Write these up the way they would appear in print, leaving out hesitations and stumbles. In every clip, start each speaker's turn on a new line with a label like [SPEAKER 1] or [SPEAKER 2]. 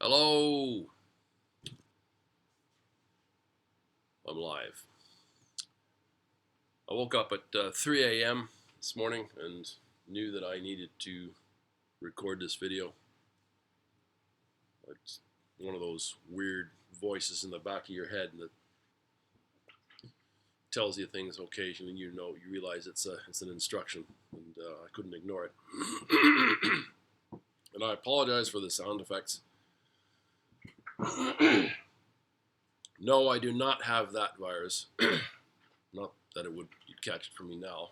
[SPEAKER 1] Hello, I'm live. I woke up at 3 a.m. this morning and knew that I needed to record this video. It's one of those weird voices in the back of your head that tells you things occasionally. You realize it's an instruction, and I couldn't ignore it. And I apologize for the sound effects. No, I do not have that virus. Not that you'd catch it from me now.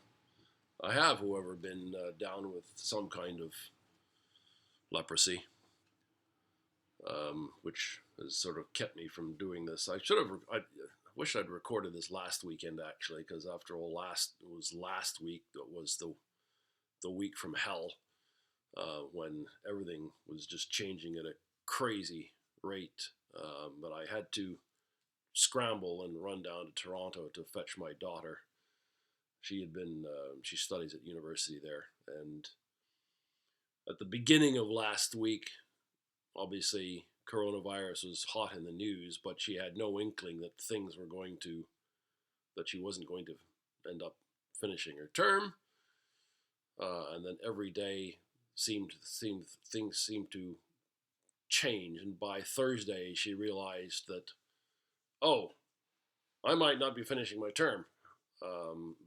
[SPEAKER 1] I have, however, been down with some kind of leprosy, which has sort of kept me from doing this. I wish I'd recorded this last weekend, actually, because after all, it was last week that was the week from hell, when everything was just changing at a crazy rate. But I had to scramble and run down to Toronto to fetch my daughter. She studies at university there, and at the beginning of last week, obviously coronavirus was hot in the news, but she had no inkling that that she wasn't going to end up finishing her term. And then every day things seemed to change. And by Thursday, she realized that, oh, I might not be finishing my term.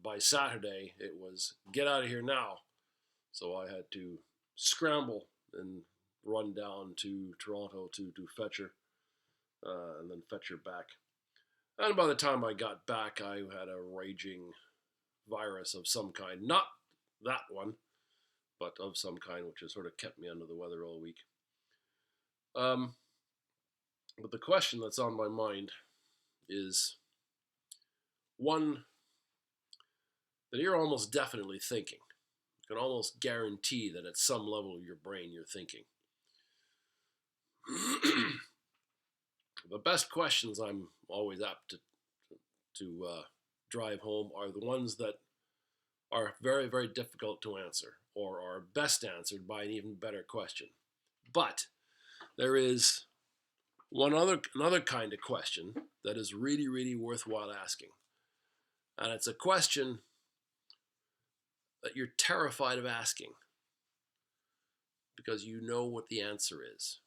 [SPEAKER 1] By Saturday, it was get out of here now. So I had to scramble and run down to Toronto to fetch her, and then fetch her back. And by the time I got back, I had a raging virus of some kind. Not that one, but of some kind, which has sort of kept me under the weather all week. But the question that's on my mind is one that you're almost definitely thinking. You can almost guarantee that at some level of your brain you're thinking. The best questions I'm always apt to drive home are the ones that are very, very difficult to answer, or are best answered by an even better question. But there is another kind of question that is really, really worthwhile asking. And it's a question that you're terrified of asking because you know what the answer is.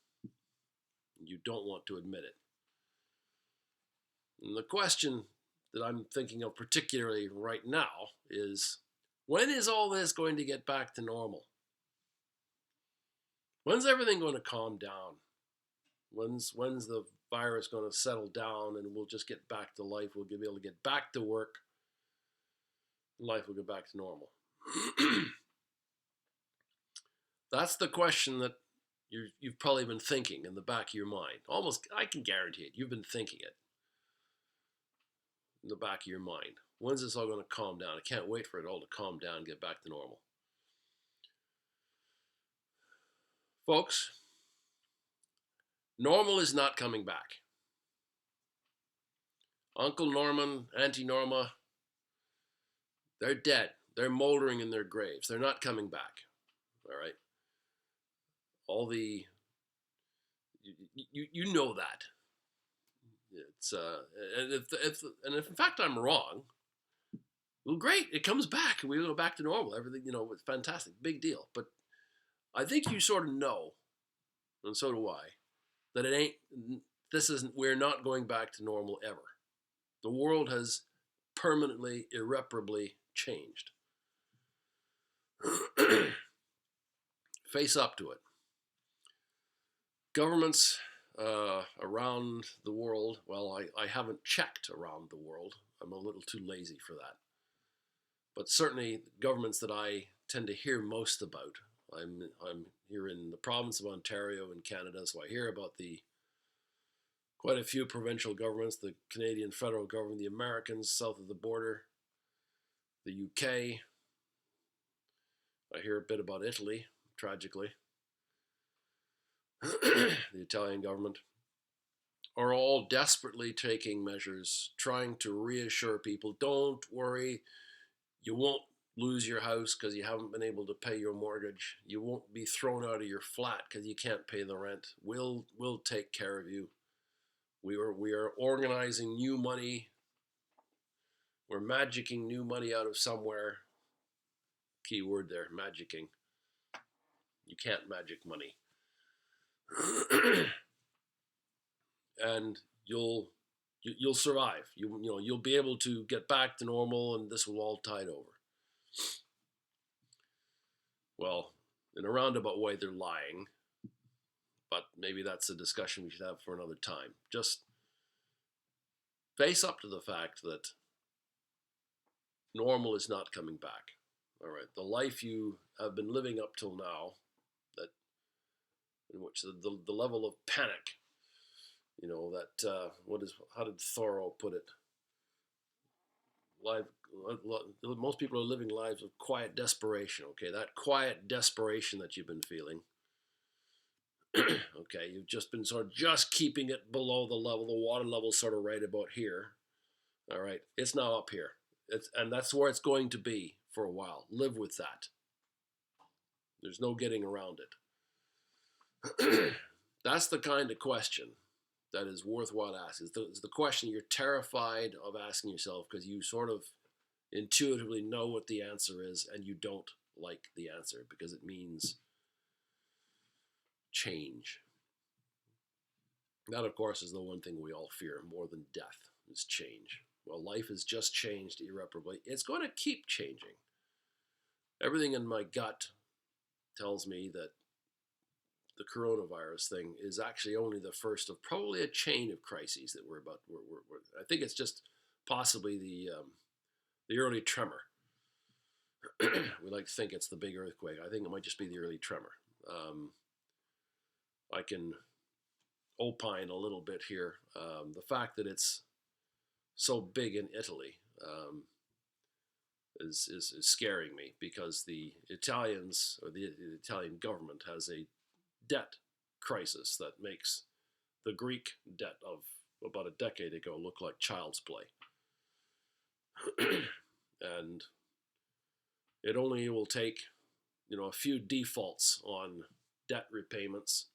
[SPEAKER 1] You don't want to admit it. And the question that I'm thinking of particularly right now is, when is all this going to get back to normal? When's everything going to calm down? When's the virus going to settle down and we'll just get back to life? We'll be able to get back to work. Life will get back to normal. That's the question that you've probably been thinking in the back of your mind. Almost, I can guarantee it. You've been thinking it in the back of your mind. When's this all going to calm down? I can't wait for it all to calm down and get back to normal. Folks, normal is not coming back. Uncle Norman, Auntie Norma, they're dead. They're moldering in their graves. They're not coming back. All right? All the... You know that. It's and if in fact I'm wrong, well, great, it comes back. We go back to normal. Everything, it's fantastic, big deal. But I think you sort of know, and so do I, that it ain't. This isn't. We're not going back to normal ever. The world has permanently, irreparably changed. Face up to it. Governments around the world, well, I haven't checked around the world. I'm a little too lazy for that. But certainly governments that I tend to hear most about. I'm here in the province of Ontario in Canada, so I hear about quite a few provincial governments, the Canadian federal government, the Americans south of the border, the UK. I hear a bit about Italy, tragically. The Italian government are all desperately taking measures, trying to reassure people, don't worry, you won't lose your house because you haven't been able to pay your mortgage. You won't be thrown out of your flat because you can't pay the rent. We'll take care of you. We are organizing new money. We're magicking new money out of somewhere. Key word there, magicking. You can't magic money. And you'll survive. You'll be able to get back to normal, and this will all tide over. Well, in a roundabout way, they're lying, but maybe that's a discussion we should have for another time. Just face up to the fact that normal is not coming back. All right, the life you have been living up till now, that in which the level of panic, that how did Thoreau put it? Most people are living lives of quiet desperation. Okay, that quiet desperation that you've been feeling. Okay, you've just been sort of just keeping it below the water level, sort of right about here. All right, it's now up here. And that's where it's going to be for a while. Live with that. There's no getting around it. That's the kind of question that is worthwhile asking. It's the question you're terrified of asking yourself because you sort of intuitively know what the answer is and you don't like the answer because it means change. That, of course, is the one thing we all fear more than death, is change. Well, life has just changed irreparably. It's going to keep changing. Everything in my gut tells me that the coronavirus thing is actually only the first of probably a chain of crises that we're I think it's just possibly the early tremor. We like to think it's the big earthquake. I think it might just be the early tremor. I can opine a little bit here. The fact that it's so big in Italy is scaring me because the Italians, or the Italian government, has a debt crisis that makes the Greek debt of about a decade ago look like child's play. And it only will take, a few defaults on debt repayments,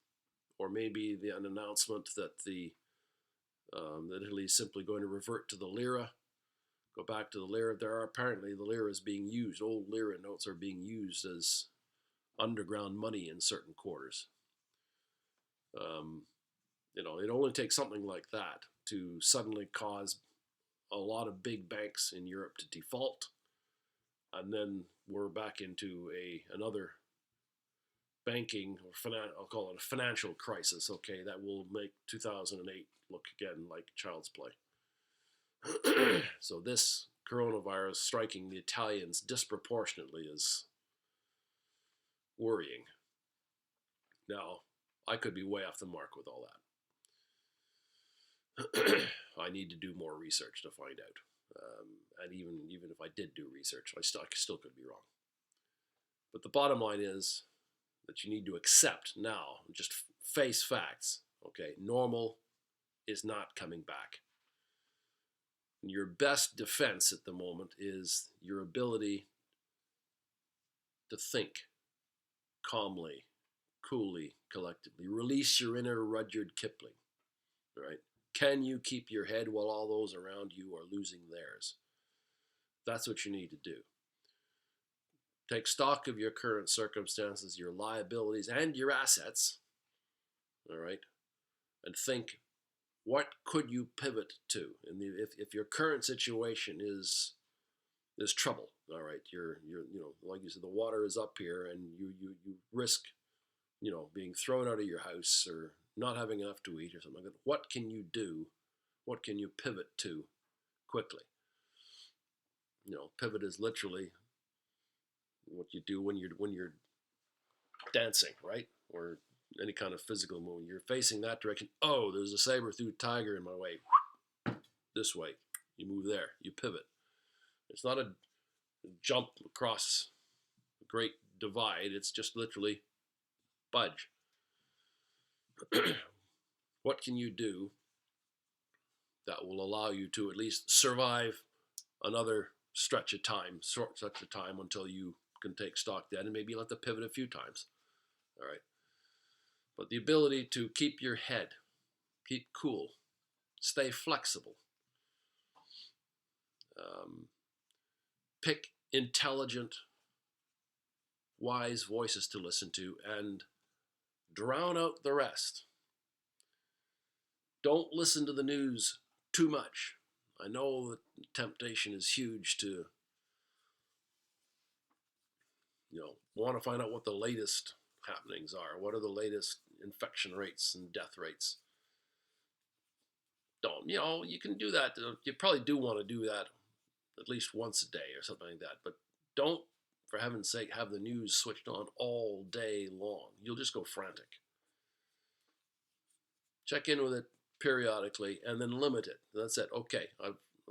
[SPEAKER 1] or maybe an announcement that that Italy is simply going to revert to the lira, go back to the lira. Apparently the lira is being used. Old lira notes are being used as underground money in certain quarters. It only takes something like that to suddenly cause a lot of big banks in Europe to default, and then we're back into another banking, or I'll call it a financial crisis. Okay, that will make 2008 look again like child's play. So this coronavirus striking the Italians disproportionately is worrying. Now, I could be way off the mark with all that. I need to do more research to find out. And even if I did do research, I still could be wrong. But the bottom line is that you need to accept now, just face facts. Okay, normal is not coming back. And your best defense at the moment is your ability to think calmly, coolly, collectively. Release your inner Rudyard Kipling. Right? Can you keep your head while all those around you are losing theirs? That's what you need to do. Take stock of your current circumstances, your liabilities, and your assets. All right? And think, what could you pivot to? And if your current situation is trouble, all right, you're like you said, the water is up here, and you risk, being thrown out of your house or not having enough to eat or something like that. What can you do? What can you pivot to quickly? Pivot is literally what you do when you're dancing, right? Or any kind of physical movement. You're facing that direction. Oh, there's a saber-toothed tiger in my way. This way. You move there. You pivot. It's not a jump across a great divide. It's just literally budge. What can you do that will allow you to at least survive another stretch of time, short stretch of time until you can take stock then, and maybe you'll have to pivot a few times. All right. But the ability to keep your head, keep cool, stay flexible, pick intelligent, wise voices to listen to, and drown out the rest. Don't listen to the news too much. I know that temptation is huge to, want to find out what the latest happenings are. What are the latest infection rates and death rates? Don't, you can do that. You probably do want to do that at least once a day or something like that. But don't, for heaven's sake, have the news switched on all day long. You'll just go frantic. Check in with it periodically and then limit it. That's it. Okay, I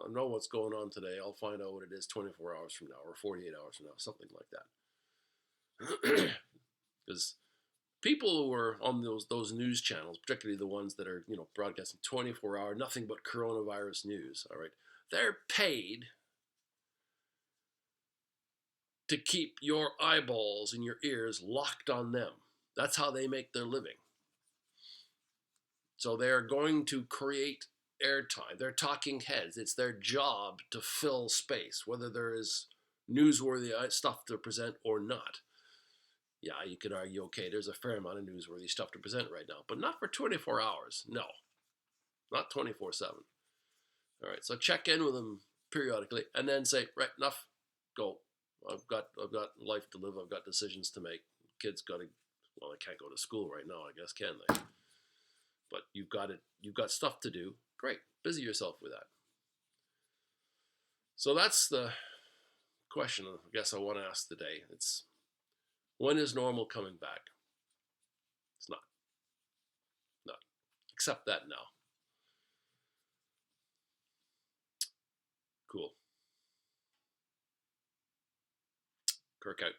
[SPEAKER 1] know what's going on today. I'll find out what it is 24 hours from now or 48 hours from now, something like that. Because people who are on those news channels, particularly the ones that are broadcasting 24-hour nothing but coronavirus news, all right, they're paid to keep your eyeballs and your ears locked on them. That's how they make their living. So they're going to create airtime. They're talking heads. It's their job to fill space, whether there is newsworthy stuff to present or not. Yeah, you could argue, okay, there's a fair amount of newsworthy stuff to present right now, but not for 24 hours. No, not 24/7. All right, so check in with them periodically, and then say, right, enough, go. I've got life to live. I've got decisions to make. Kids got to, well, they can't go to school right now, I guess, can they? But you've got stuff to do. Great, busy yourself with that. So that's the question I guess I want to ask today. It's, when is normal coming back? It's not. Not. Accept that now. Cool. Kirk out.